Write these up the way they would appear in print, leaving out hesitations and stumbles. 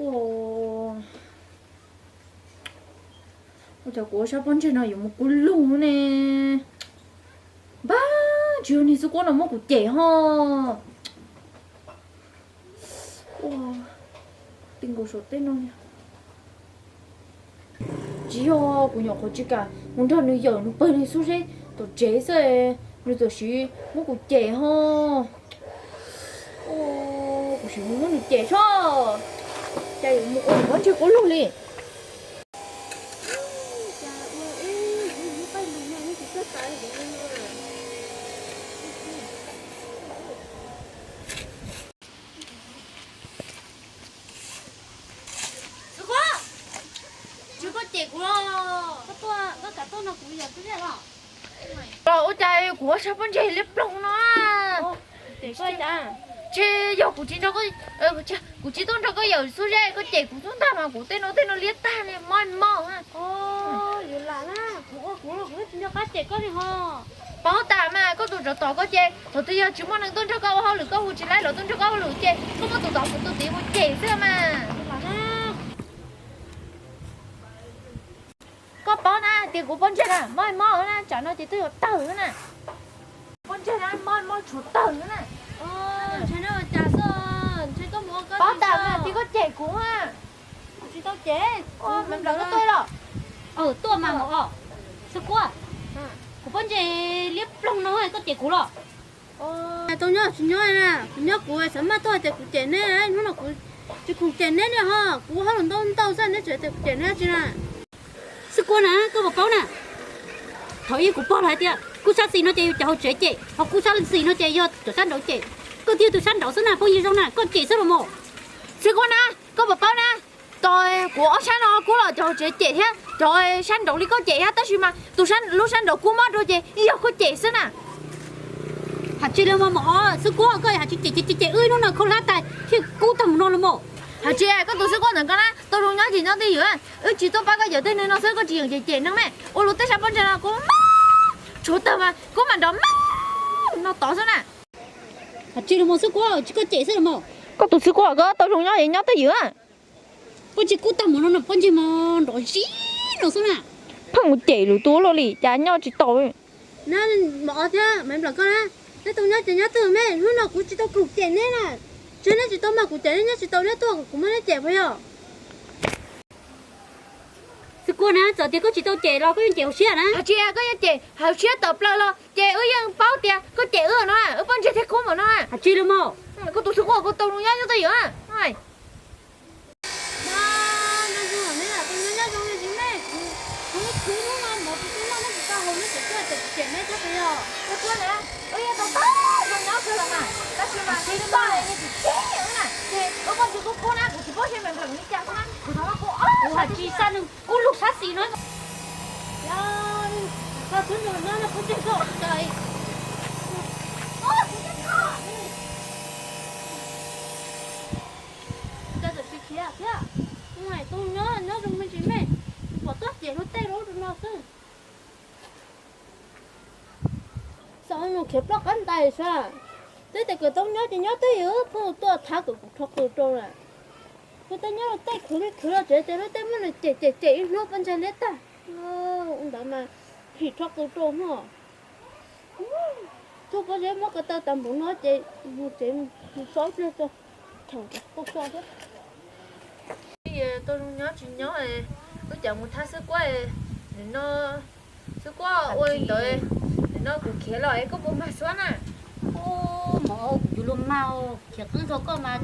오, 저 고사 번째나 요 먹고 루네. 바, 지훈이 수고나 먹고 째 ha. 와, 띵고 số tên nó nha. Chỉ ho của nhỏ có chỉ cả, muốn thằng nó giờ nó bơi đi xuống đấy, tổ chế rồi, nó tổ sĩ muốn của trẻ ha. Ô, của sĩ muốn được trẻ sao? Chạy một ổn vẫn chưa có luôn đi. Ôi trời, của sao vẫn chạy lép lông nó à? để coi đã. Chứ giờ của chị nó có, của chị tôi nó có giờ số ra có chạy của chúng ta mà của tên nó liếc ta này mon mò ha. Vậy là na, của nó cá chạy có đi ho. Bảo ta mà có tụi trò tỏ có chạy, rồi tôi giờ chúng nó nâng tôn cho câu hao lử câu hồ chỉ lại rồi tôn cho câu lử chạy, không có tụi tỏ của tôi tìm một chạy xưa mà. Có bảo na tiền của con chơi nè, moi mò nè, chả nói thì tôi ở tử nè. Con chơi nè, moi chuột tử nè. Thế nào trả sơn, thế có mua cái Bảo ta mà thì có chạy cũng ha. chị tao chế. Mình đừng có tôi đâu. Tôi mà một sao quá. Của con chế liếp lông nó hay có chế cũ rồi. Tôi nhớ của sớm mà tôi chế chế này, nó là của chỉ cùng chế này ha, của họ lần tao sao nó chế này chứ nè. Sao quá nè, có một câu nè. Thôi của bao lại tiệt, cú sát xì nó chơi cho chế chế, hoặc cú sát xì nó chơi cho sát đấu chế. Có tiêu từ sát đấu xí nào bao nhiêu trong nè, con chế sao rồi mồ. Sư con nè, có một bao nè. Tôi của sáng nó của là cho chế chế thế. Rồi sáng đấu đi có chế hết, tất nhiên mà tụi lúc sáng đấu của mất rồi chế, giờ có chế xí nè. Hạt chế đâu mà mồ, sư quá coi hạt chế ơi nó là không lát tay, thì cú thằng nó là mồ. Hả chị có tụi sư con thằng con á, tôi không nhớ gì nó đi nữa. Chị tôi ba cái giờ tên nó sẽ có chuyện chị nó mẹ. Ôi lúc tới sao bên nó cũng chỗ tao mà cũng mà đó nó tỏ ra nè. Hả chị là một sư quá, chị có chị sao mà? Có tụi sư con có tôi không nhớ gì nhớ tới giữa. Con chị cút tao mà nó là con chị mà nó xí nó sao nè? Phăng một chị rồi tôi lo lì chả nhớ chị tôi. Nó bỏ chứ, mẹ là con á. Nó tôi nhớ từ mẹ, lúc nào cũng chị tao cục chị nè nè. Chứ nó chỉ tao mà của trẻ nhá, chỉ tao nhá tôi cũng mới trẻ phải không? Sư cô nè, giờ thì có chỉ tao trẻ lo, có những trẻ học xía nè. Chị có những trẻ học xía tập lo, trẻ ơi yang bao tiền, có trẻ ở nó à, ở bên trẻ thế không mà nó à. Chị đâu mà? Có tụi sư con có tao nhớ cho tôi giữa à. Này. Nó cứ hỏi là tôi nhớ trong cái gì này, không có thứ nó mà một cái nó chỉ tao không nó chỉ có trẻ này chắc phải không? Sư cô nè, ơi tao không nhớ chưa là mà. Tất nhiên mà chị ba này thì chế nhiều nè. Thì ở con chị cô nè, chị có xem mình làm như chả con á, của nó cô Hả chị sao đừng, cô lúc sát xì nó. Sao thứ nữa nó không chết rồi trời. Đây là chị kia kia. Nhưng mà tôi nhớ trong mấy chị mẹ. Bỏ tốt vậy nó tê rốt nó chứ. Sao nó khép lóc ăn tay sao? Thế thì tôi nhớ tới yếu, tôi thả tôi trâu này. Tôi nhớ là tay khử là trẻ nó tay mà trẻ nó vẫn chạy lết ta. Ông đã mà thì thoát tôi trâu hả? Tôi có thể mất cái tao tầm bụng nó chạy một xóa lên cho thằng có xóa hết. Tôi không nhớ chị nhớ là có chẳng một tháng sức quá để nó sức quá ôi đợi để nó cũng khé lại có bộ mặt xoắn à. Mà chú luôn mau chỉ cứ cho con mà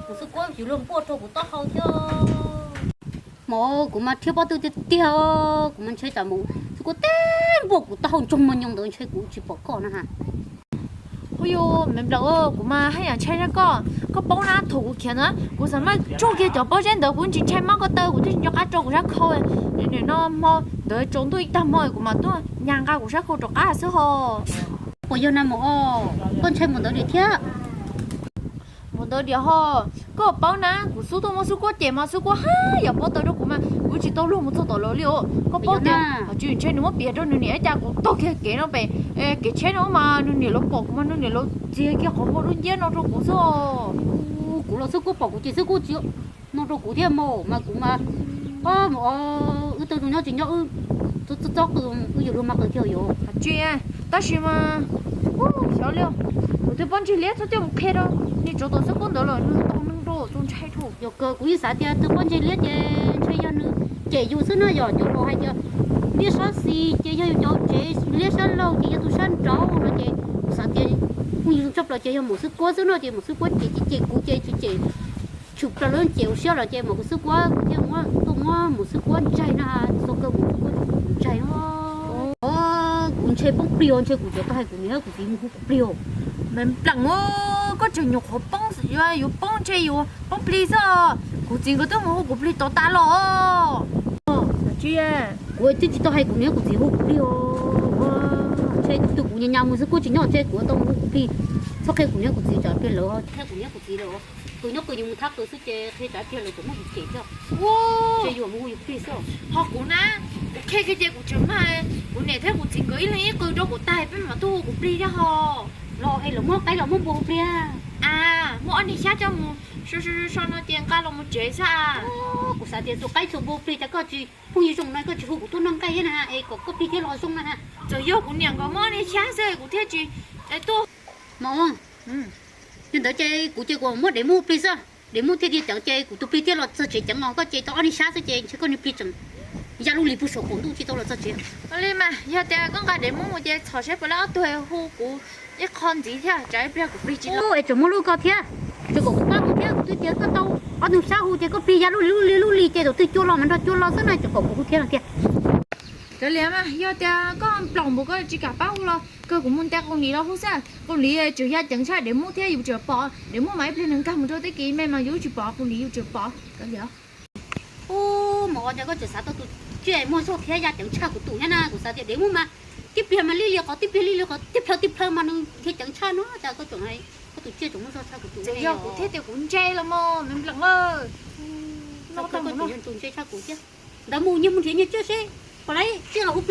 một số quá chú luôn bột thôi cũng tốt hơn theo mà cũng mà thiếu bao tiêu tiêu cũng mình chơi chả mù số quá tên bột cũng tốt hơn trong mình dùng được chơi cũng chỉ bỏ con nữa hả? Ôi yo mình đâu cũng mà hay là chơi ra có bao na thủ kia nữa cũng sao mà chỗ kia cho bao giờ đâu cũng chỉ chơi mắc cái tơ cũng chỉ cho cá trâu cũng rất khô để nó mò đợi trốn tôi tầm mồi cũng mà tôi nhang cá cũng rất khô cho cá sữa hồ. Ôi giờ này mà con chơi một đứa đi theo một đôi điều ho có bao na của số tôi mà số quá trẻ mà số quá ha giờ bao tôi đó cũng mà cũng chỉ tôi luôn một số tôi lo liệu có bao tiền ở chuyện chơi nó biết đâu nữa cha cũng tôi cái nó về cái chơi nó mà nó nó bỏ mà nó nó gì cái không có nó gì nó trong cũng số là số cô bỏ của chị số cô chịu nó đâu cụ thêm mồ mà cũng mà tôi tụi nó chỉ nhau tôi cứ dùng mà cứ chơi vô chuyện à ta chỉ mà xéo liu我这帮这脸他就不开了你知道是光得了你当能着总拆除 vô cơ cũng như sao thì tôi quan chơi liếc chơi cho nó chơi dù xưa nó giờ cho nó hay chơi liếc sao xì chơi cho chơi liếc sao lâu thì tôi sáng trâu nó chơi sao chơi cũng như chấp là chơi một sức quá xưa nó chơi một sức quá chơi cũng chơi chụp ra lớn chiều xíu là chơi một sức quá chơi một sức quá chơi na số cơ một sức quá chơi cũng chơi bóng bìo chơi cũng chơi cái cũng nhớ cũng gì cũng bìo mình bằng có chừng nhục họ bông gì vậy yêu bông chơi yêu bông pli sao cô chính có tôi mua cô pli to ta lo chuyện ôi chứ tao hay cũng nhớ cũng gì cũng bìo chơi tụi cũng nhau một sức quá chỉ nhỏ chơi của tao cũng bì sau khi cũng nhớ cũng gì trả tiền lỡ theo cũng nhớ cũng gì lỡ tôi nhớ tôi dùng tháp tôi sẽ chơi khi trả tiền lỡ cũng mất tiền cho wow chơi dùng mua dùng pli sao họ cũng na ok cái chơi của chúng mày của này thế của chính cái lấy cái đó của tài bên mà tôi của pli ra họ lo hay là mua cái là mua bộ pli à mua anh đi sát cho mua sao nó tiền cả là một chế sao của sao tiền số cái số bộ pli chắc có gì không như dùng này có chỉ của tôi năm cái nè ấy có pli thế lo xong nè giờ yêu của nhà có mua đi sát rồi của thế chị ấy tôi mà nhưng đó chơi của mua để mua pli sao để mua thế thì chẳng chơi của tôi pli thế lo sao chơi chẳng ngon có chơi tao anh sát chơi chỉ có ni pli chẳng giờ lúc đi phụ số cũng tôi chỉ tao là sao chơi lên mà giờ thì con cái để mua một cái thọ xếp vào tôi hú của cái con gì thế trái bia của pli chỉ là ôi chúng mua luôn có thế chứ cũng ba cũng thế tôi tiền có tao ở đường xa hú chơi có pli giờ lúc đi chơi rồi tôi cho lo mình đó cho lo thế này chứ cũng thế là kia cái liền mà giờ thì con lòng một cái chỉ cả bao lo cái của muốn ta con lý lo không sao con lý chủ nhà chẳng sai để mua thế yêu chờ bỏ để mua máy pli nâng cao một chỗ tới kỳ mẹ mà yêu chờ bỏ con lý yêu chờ bỏ cái gì ô mà giờ có chỉ sao tôi chơi mua số thế giờ chẳng cha của tụi nha của sao để mua mà tiếp theo mà li có tiếp theo mà nó thế chẳng cha nó giờ có chỗ này có tụi chơi chúng nó sao của tụi giờ yêu của thế thì cũng chơi là mò mình lặng ơi nó có tụi chơi cha của chứ đã mua nhưng muốn thế như chưa xe còn đấy chưa là úp